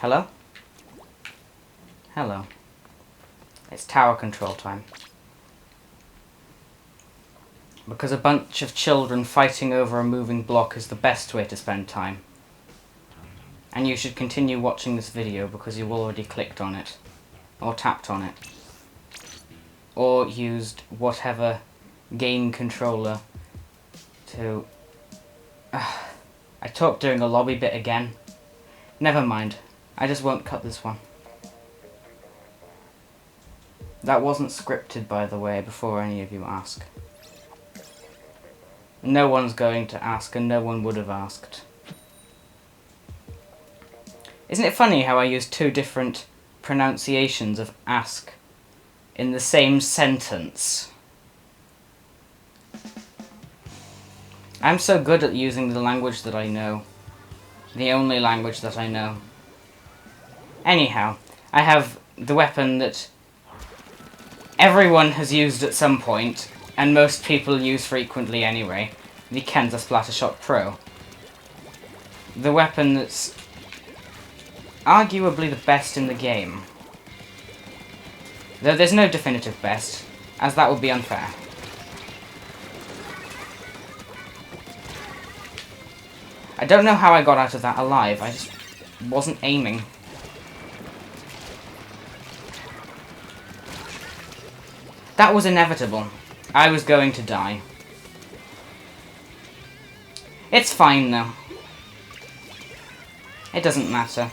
Hello? Hello. It's tower control time. Because a bunch of children fighting over a moving block is the best way to spend time. And you should continue watching this video because you already clicked on it. Or tapped on it. Or used whatever game controller to... I talked during a lobby bit again. Never mind. I just won't cut this one. That wasn't scripted, by the way, before any of you ask. No one's going to ask, and no one would have asked. Isn't it funny how I use two different pronunciations of ask in the same sentence? I'm so good at using the language that I know. The only language that I know. Anyhow, I have the weapon that everyone has used at some point, and most people use frequently anyway, the Kenza Splattershot Pro. The weapon that's arguably the best in the game. Though there's no definitive best, as that would be unfair. I don't know how I got out of that alive, I just wasn't aiming. That was inevitable. I was going to die. It's fine though. It doesn't matter.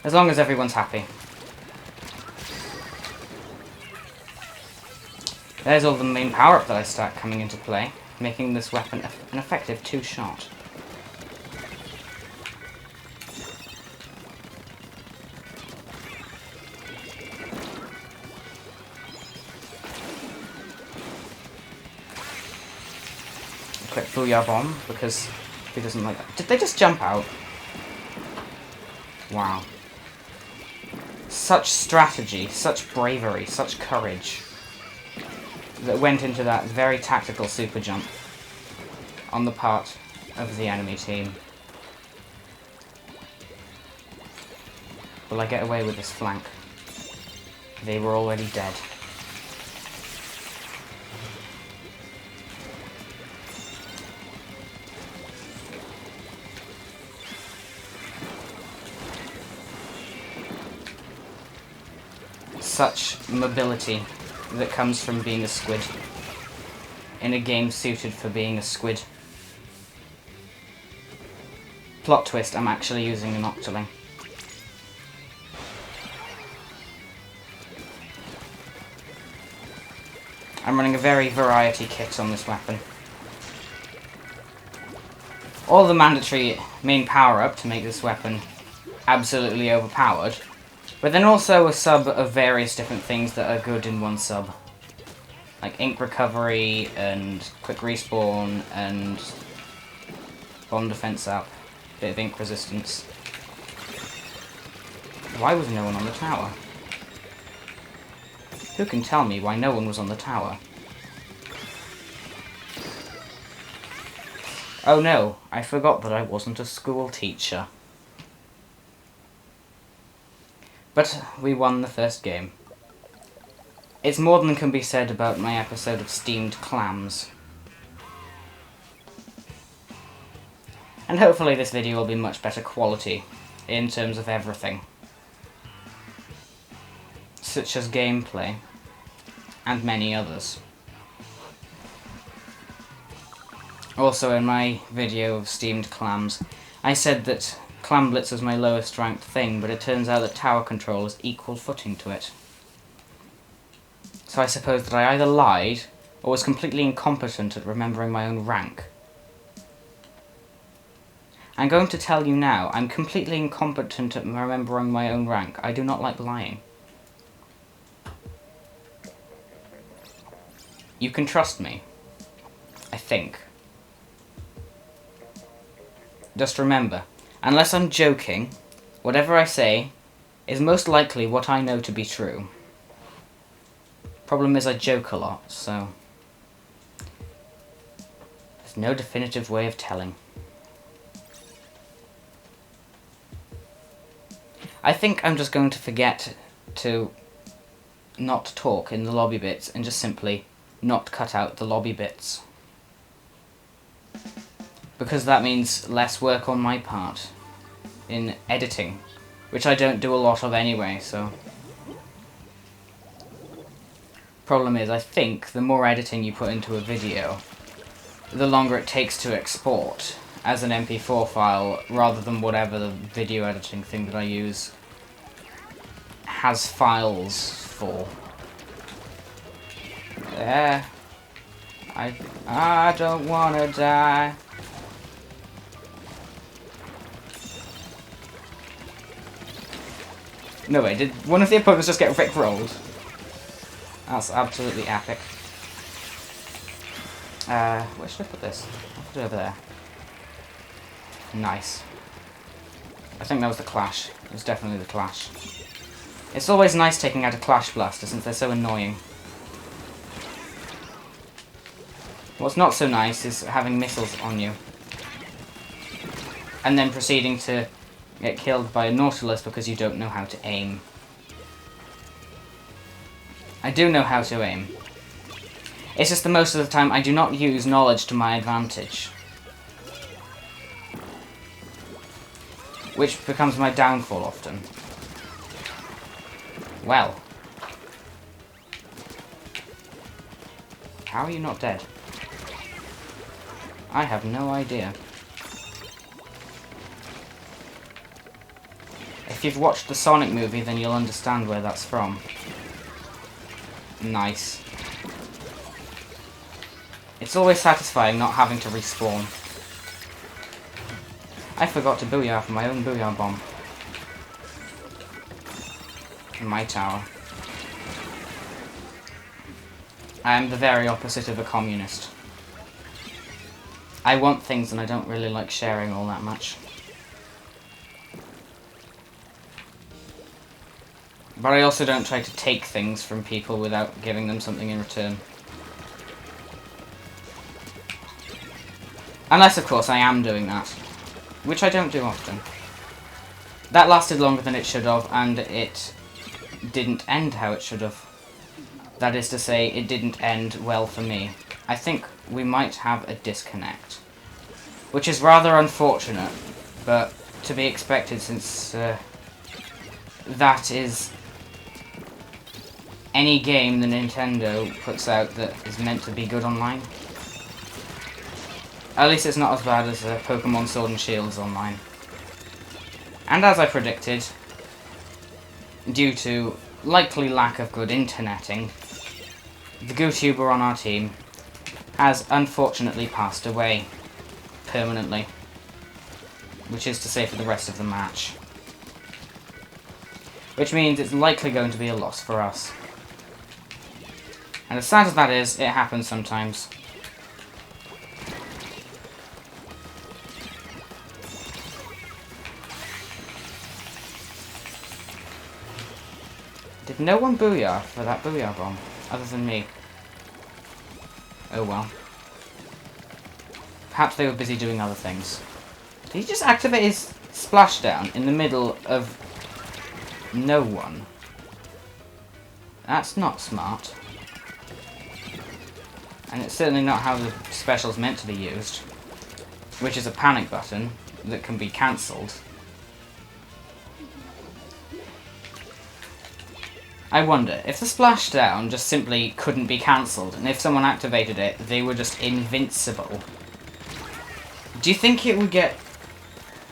As long as everyone's happy. There's all the main power-up that I start coming into play, making this weapon an effective two-shot. Quick booyah bomb, because he doesn't like that. Did they just jump out? Wow. Such strategy, such bravery, such courage that went into that very tactical super jump on the part of the enemy team. Will I get away with this flank? They were already dead. Such mobility that comes from being a squid. In a game suited for being a squid. Plot twist, I'm actually using an octoling. I'm running a very variety kit on this weapon. All the mandatory main power-up to make this weapon absolutely overpowered, but then also a sub of various different things that are good in one sub. Like ink recovery, and quick respawn, and bomb defense up, bit of ink resistance. Why was no one on the tower? Who can tell me why no one was on the tower? Oh no, I forgot that I wasn't a school teacher. But we won the first game. It's more than can be said about my episode of steamed clams. And hopefully this video will be much better quality in terms of everything. Such as gameplay, and many others. Also in my video of steamed clams, I said that Clam Blitz was my lowest ranked thing, but it turns out that tower control is equal footing to it. So I suppose that I either lied, or was completely incompetent at remembering my own rank. I'm going to tell you now, I'm completely incompetent at remembering my own rank. I do not like lying. You can trust me. I think. Just remember, unless I'm joking, whatever I say is most likely what I know to be true. Problem is I joke a lot, so there's no definitive way of telling. I think I'm just going to forget to not talk in the lobby bits and just simply not cut out the lobby bits. Because that means less work on my part in editing, which I don't do a lot of anyway, so... Problem is, I think the more editing you put into a video, the longer it takes to export as an MP4 file, rather than whatever the video editing thing that I use has files for. There. I don't wanna die. No way, did one of the opponents just get rickrolled? That's absolutely epic. Where should I put this? I'll put it over there. Nice. I think that was the Clash. It was definitely the Clash. It's always nice taking out a Clash Blaster since they're so annoying. What's not so nice is having missiles on you. And then proceeding to get killed by a Nautilus because you don't know how to aim. I do know how to aim. It's just that most of the time I do not use knowledge to my advantage. Which becomes my downfall often. Well. How are you not dead? I have no idea. If you've watched the Sonic movie, then you'll understand where that's from. Nice. It's always satisfying not having to respawn. I forgot to booyah for my own booyah bomb. In my tower. I am the very opposite of a communist. I want things and I don't really like sharing all that much. But I also don't try to take things from people without giving them something in return. Unless, of course, I am doing that. Which I don't do often. That lasted longer than it should have, and it didn't end how it should have. That is to say, it didn't end well for me. I think we might have a disconnect. Which is rather unfortunate, but to be expected since that is any game the Nintendo puts out that is meant to be good online. At least it's not as bad as Pokemon Sword and Shield's online. And as I predicted, due to likely lack of good interneting, the GoTuber on our team has unfortunately passed away permanently, which is to say for the rest of the match. Which means it's likely going to be a loss for us. And as sad as that is, it happens sometimes. Did no one booyah for that booyah bomb, other than me? Oh well. Perhaps they were busy doing other things. Did he just activate his splashdown in the middle of no one? That's not smart. And it's certainly not how the special's meant to be used. Which is a panic button that can be cancelled. I wonder, if the splashdown just simply couldn't be cancelled, and if someone activated it, they were just invincible, do you think it would get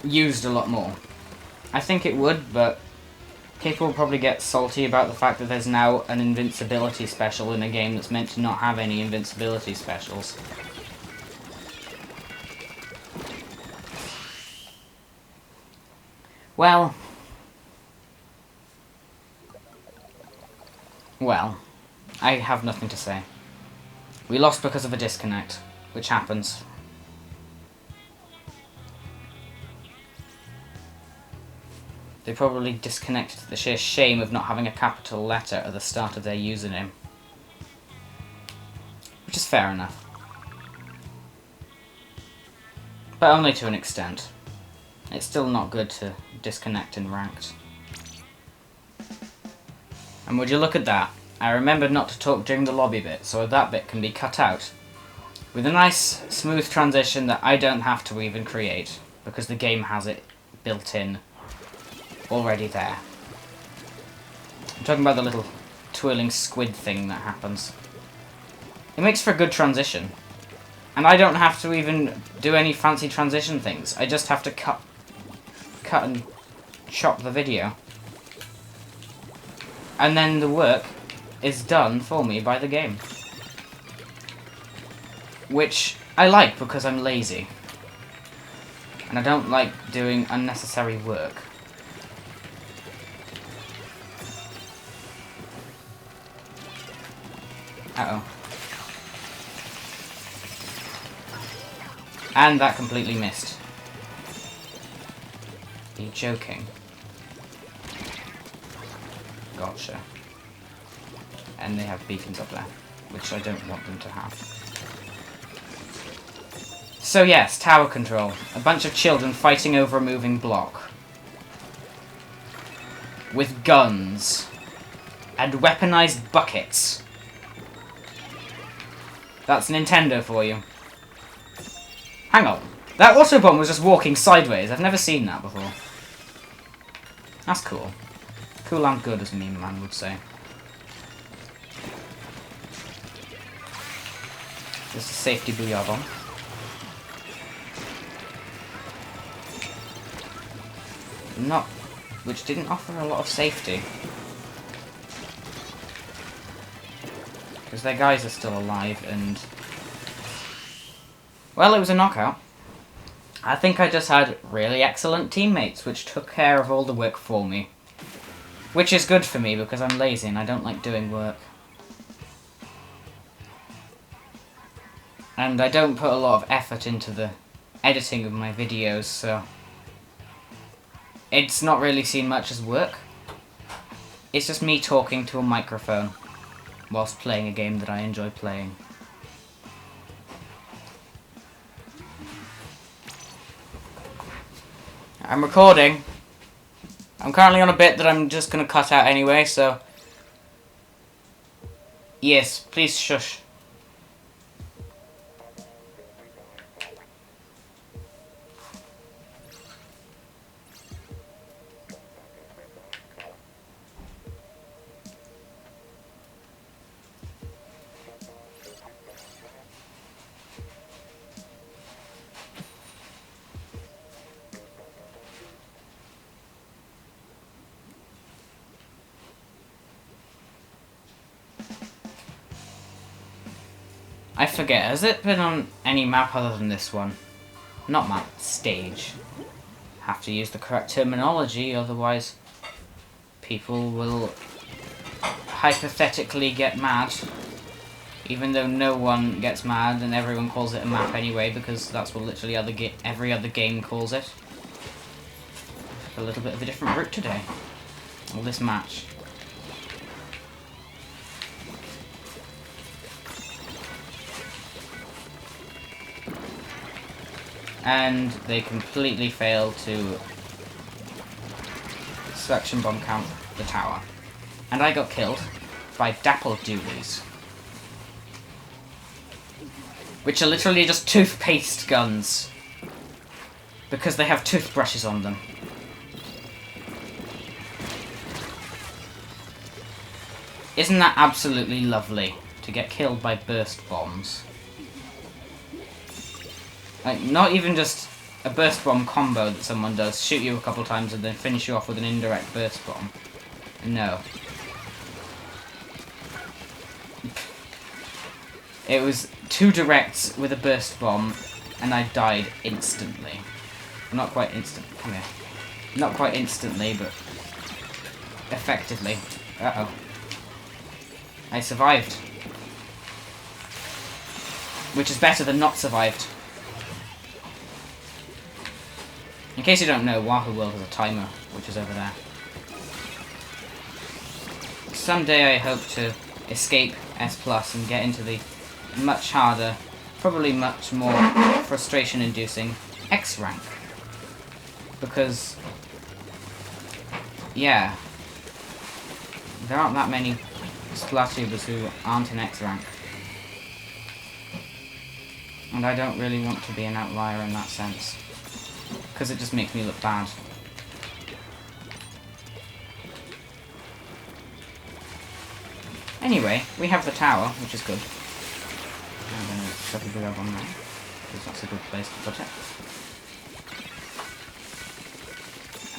used a lot more? I think it would, but people will probably get salty about the fact that there's now an invincibility special in a game that's meant to not have any invincibility specials. Well, I have nothing to say. We lost because of a disconnect, which happens. They probably disconnected the sheer shame of not having a capital letter at the start of their username. Which is fair enough. But only to an extent. It's still not good to disconnect in ranked. And would you look at that? I remembered not to talk during the lobby bit, so that bit can be cut out. With a nice, smooth transition that I don't have to even create, because the game has it built in, already there. I'm talking about the little twirling squid thing that happens. It makes for a good transition. And I don't have to even do any fancy transition things. I just have to cut and chop the video. And then the work is done for me by the game. Which I like because I'm lazy. And I don't like doing unnecessary work. Uh-oh. And that completely missed. Are you joking? Gotcha. And they have beacons up there, which I don't want them to have. So yes, tower control. A bunch of children fighting over a moving block. With guns. And weaponized buckets. That's Nintendo for you. Hang on. That Autobomb was just walking sideways. I've never seen that before. That's cool. Cool and good, as Meme Man would say. Just a safety booyah bomb. Which didn't offer a lot of safety. Because their guys are still alive and... Well, it was a knockout. I think I just had really excellent teammates which took care of all the work for me. Which is good for me because I'm lazy and I don't like doing work. And I don't put a lot of effort into the editing of my videos, so... It's not really seen much as work. It's just me talking to a microphone whilst playing a game that I enjoy playing. I'm recording. I'm currently on a bit that I'm just going to cut out anyway, so... Yes, please shush. I forget, has it been on any map other than this one? Not map, stage. Have to use the correct terminology, otherwise people will hypothetically get mad. Even though no one gets mad and everyone calls it a map anyway, because that's what literally every other game calls it. A little bit of a different route today. Well, this match. And they completely failed to suction bomb camp the tower. And I got killed by dapple doolies. Which are literally just toothpaste guns. Because they have toothbrushes on them. Isn't that absolutely lovely? To get killed by burst bombs. Like, not even just a burst bomb combo that someone does, shoot you a couple times and then finish you off with an indirect burst bomb. No. It was 2 directs with a burst bomb, and I died instantly. Not quite instantly, come here. Not quite instantly, but effectively. Uh-oh. I survived. Which is better than not survived. In case you don't know, Wahoo World has a timer, which is over there. Someday I hope to escape S+ and get into the much harder, probably much more frustration-inducing X rank. Because, yeah, There aren't that many Splatubers who aren't in X rank. And I don't really want to be an outlier in that sense. Because it just makes me look bad. Anyway, we have the tower, which is good. I'm going to shove a grub on there, because that's a good place to put it.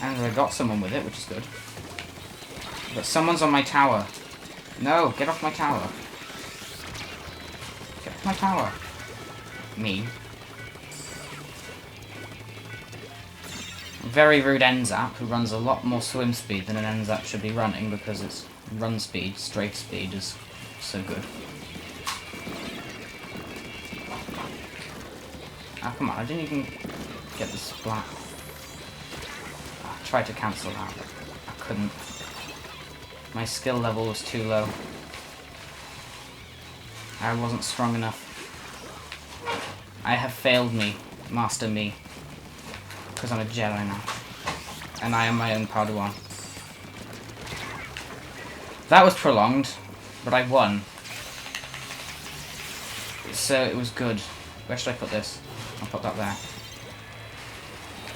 And I got someone with it, which is good. But someone's on my tower. No, get off my tower. Get off my tower. Me. Very rude NZAP, who runs a lot more swim speed than an NZAP should be running, because its run speed, strafe speed, is so good. Ah, come on, I didn't even get the splat. I tried to cancel that, but I couldn't. My skill level was too low. I wasn't strong enough. I have failed me, Master Me. Because I'm a Jedi now. And I am my own Padawan. That was prolonged, but I won. So it was good. Where should I put this? I'll put that there.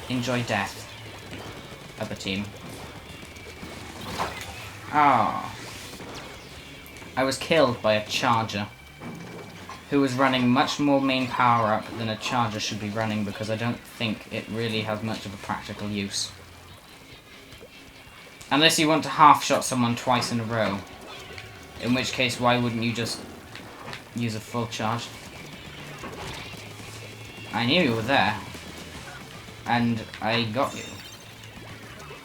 Enjoy death. Other team. Ah. I was killed by a charger. Who was running much more main power up than a charger should be running, because I don't think it really has much of a practical use. Unless you want to half-shot someone twice in a row. In which case, why wouldn't you just use a full charge? I knew you were there. And I got you.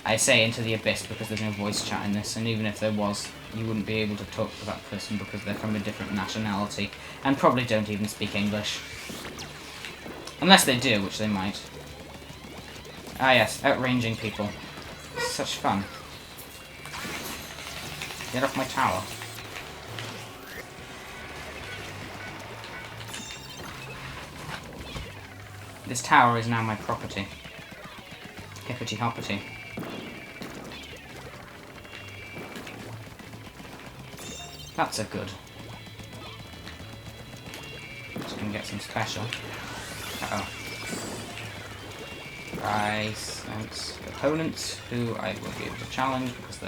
I say into the abyss because there's no voice chat in this, and even if there was, you wouldn't be able to talk to that person because they're from a different nationality, and probably don't even speak English. Unless they do, which they might. Ah yes, outranging people. Such fun. Get off my tower. This tower is now my property. Hippity hoppity. That's a good. So we can get some special. Uh-oh. I sense opponents who I will be able to challenge because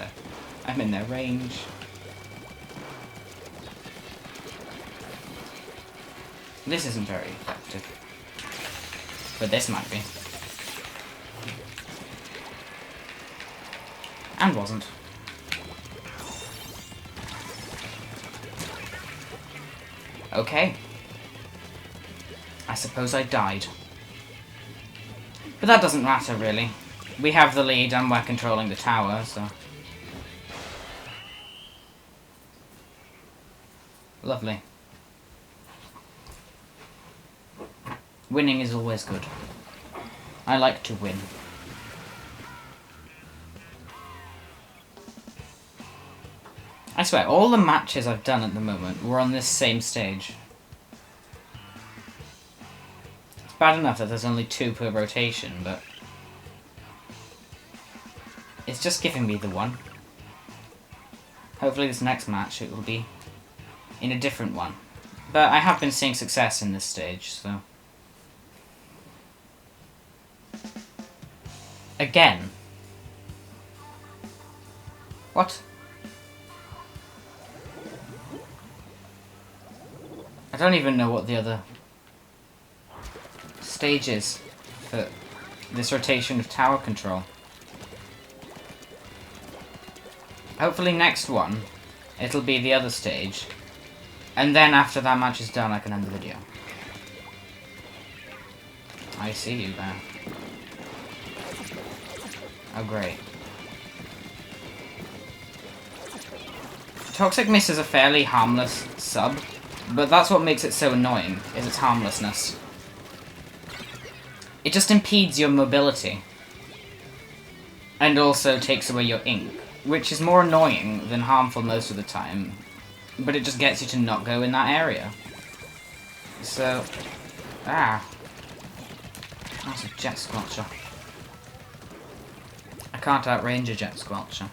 I'm in their range. This isn't very effective. But this might be. And wasn't. Okay. I suppose I died. But that doesn't matter, really. We have the lead and we're controlling the tower, so... Lovely. Winning is always good. I like to win. I swear, all the matches I've done at the moment were on this same stage. It's bad enough that there's only 2 per rotation, but... it's just giving me the one. Hopefully this next match it will be in a different one. But I have been seeing success in this stage, so... Again. What? I don't even know what the other stage is for this rotation of tower control. Hopefully next one, it'll be the other stage. And then after that match is done, I can end the video. I see you there. Oh, great. Toxic Mist is a fairly harmless sub, but that's what makes it so annoying, is its harmlessness. It just impedes your mobility. And also takes away your ink, which is more annoying than harmful most of the time, but it just gets you to not go in that area. So... ah. That's a jet squelcher. I can't outrange a jet squelcher.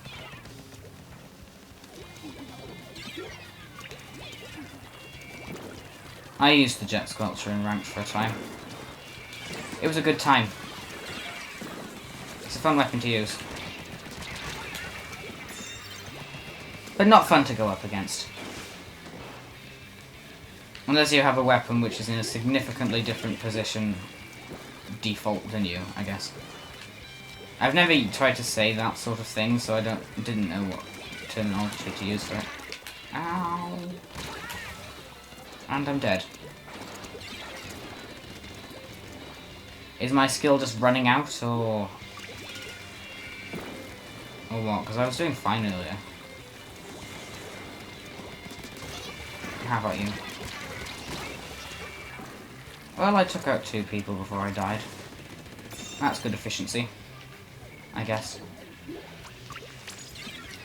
I used the jet squelcher in ranked for a time. It was a good time. It's a fun weapon to use. But not fun to go up against. Unless you have a weapon which is in a significantly different position default than you, I guess. I've never tried to say that sort of thing, so I didn't know what terminology to use for it. Ow. And I'm dead. Is my skill just running out, or what? Because I was doing fine earlier. How about you? Well, I took out 2 people before I died. That's good efficiency, I guess.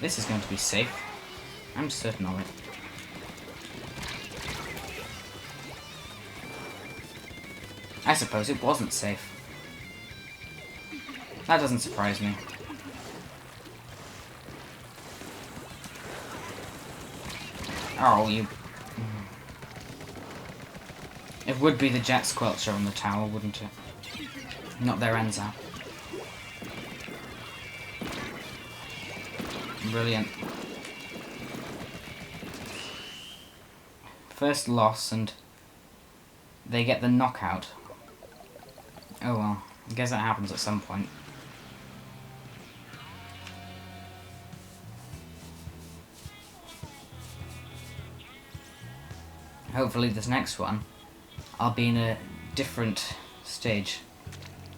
This is going to be safe. I'm certain of it. I suppose it wasn't safe. That doesn't surprise me. Oh, you... It would be the jet squelcher on the tower, wouldn't it? Not their ends out. Brilliant. First loss, and they get the knockout. Oh well, I guess that happens at some point. Hopefully this next one, I'll be in a different stage.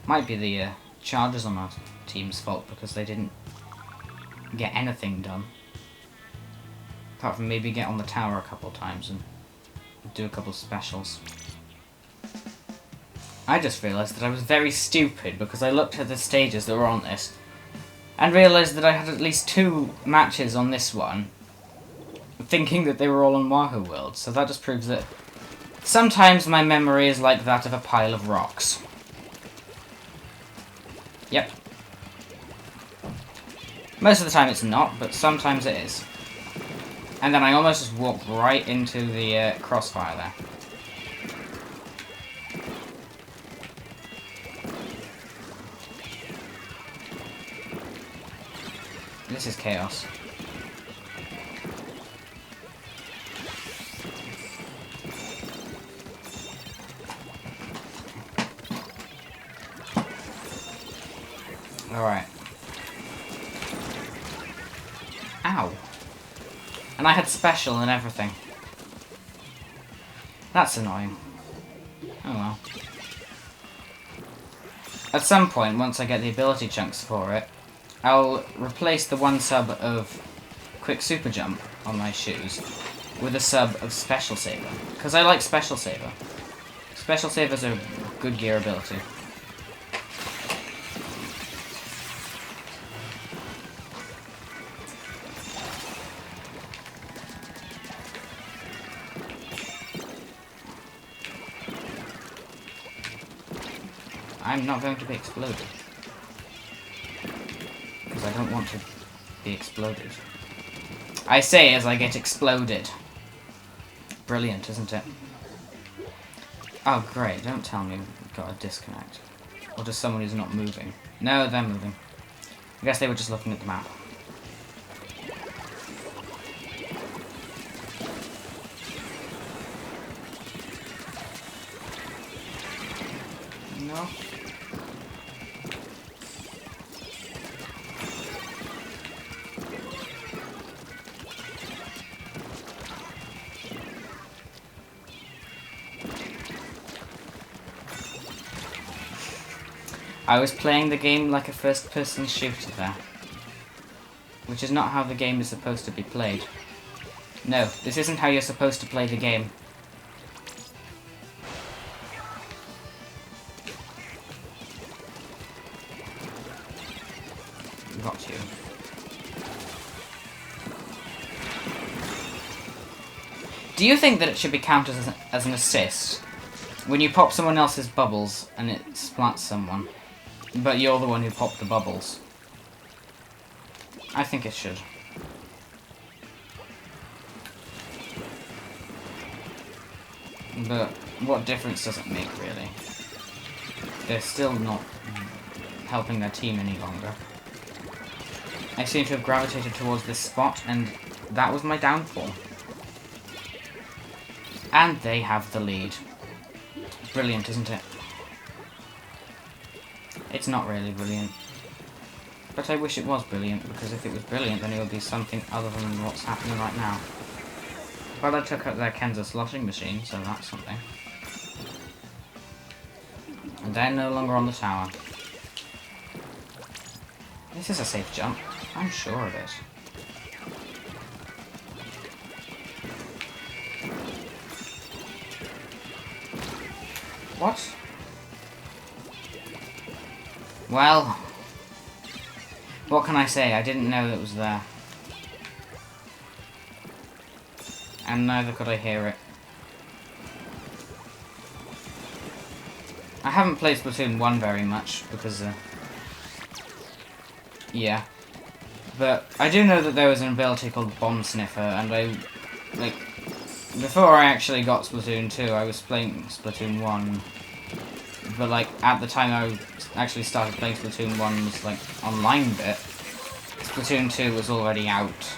Might be the chargers on our team's fault because they didn't get anything done. Apart from maybe get on the tower a couple of times and do a couple of specials. I just realised that I was very stupid because I looked at the stages that were on this and realised that I had at least 2 matches on this one, thinking that they were all on Wahoo World, so that just proves that sometimes my memory is like that of a pile of rocks. Yep. Most of the time it's not, but sometimes it is. And then I almost just walked right into the crossfire there. This is chaos. Alright. Ow. And I had special and everything. That's annoying. Oh well. At some point, once I get the ability chunks for it, I'll replace the 1 sub of quick super jump on my shoes with a sub of special saver. Because I like special saver. Special savers are good gear ability. I'm not going to be exploded. Because I don't want to be exploded. I say as I get exploded. Brilliant, isn't it? Oh great, don't tell me we've got a disconnect. Or just someone who's not moving. No, they're moving. I guess they were just looking at the map. No. I was playing the game like a first-person shooter there. Which is not how the game is supposed to be played. No, this isn't how you're supposed to play the game. Got you. Do you think that it should be counted as an assist when you pop someone else's bubbles and it splats someone, but you're the one who popped the bubbles? I think it should. But what difference does it make, really? They're still not helping their team any longer. I seem to have gravitated towards this spot, and that was my downfall. And they have the lead. Brilliant, isn't it? It's not really brilliant. But I wish it was brilliant, because if it was brilliant, then it would be something other than what's happening right now. Well, I took out their Kansas sloshing machine, so that's something. And they're no longer on the tower. This is a safe jump. I'm sure of it. What? Well, what can I say? I didn't know that it was there. And neither could I hear it. I haven't played Splatoon 1 very much, because, yeah. But I do know that there was an ability called Bomb Sniffer, and before I actually got Splatoon 2, I was playing Splatoon 1. But, at the time I actually started playing Splatoon 1's, online bit, Splatoon 2 was already out.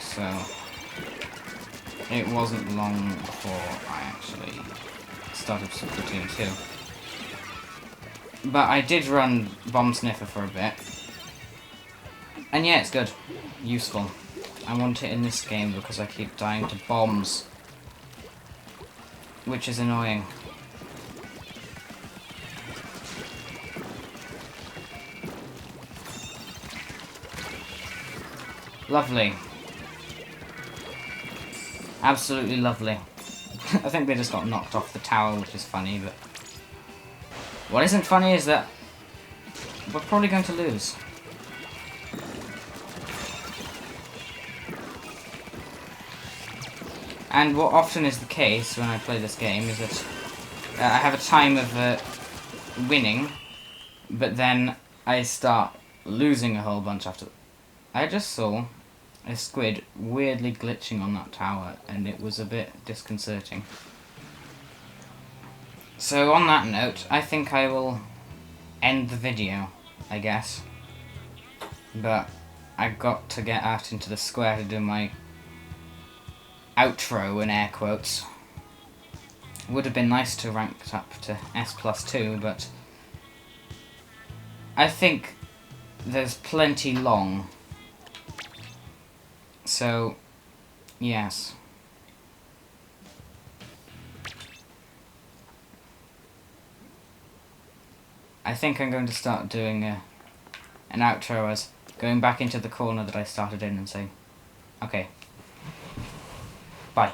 So, it wasn't long before I actually started Splatoon 2. But I did run Bomb Sniffer for a bit. And yeah, it's good. Useful. I want it in this game because I keep dying to bombs. Which is annoying. Lovely. Absolutely lovely. I think they just got knocked off the tower, which is funny, but... what isn't funny is that we're probably going to lose. And what often is the case when I play this game is that I have a time of winning, but then I start losing a whole bunch after... I just saw a squid weirdly glitching on that tower, and it was a bit disconcerting. So on that note, I think I will end the video, I guess. But I've got to get out into the square to do my outro in air quotes. Would have been nice to rank it up to S+2, but I think there's plenty long. So, yes. I think I'm going to start doing an outro as going back into the corner that I started in and saying, okay, bye.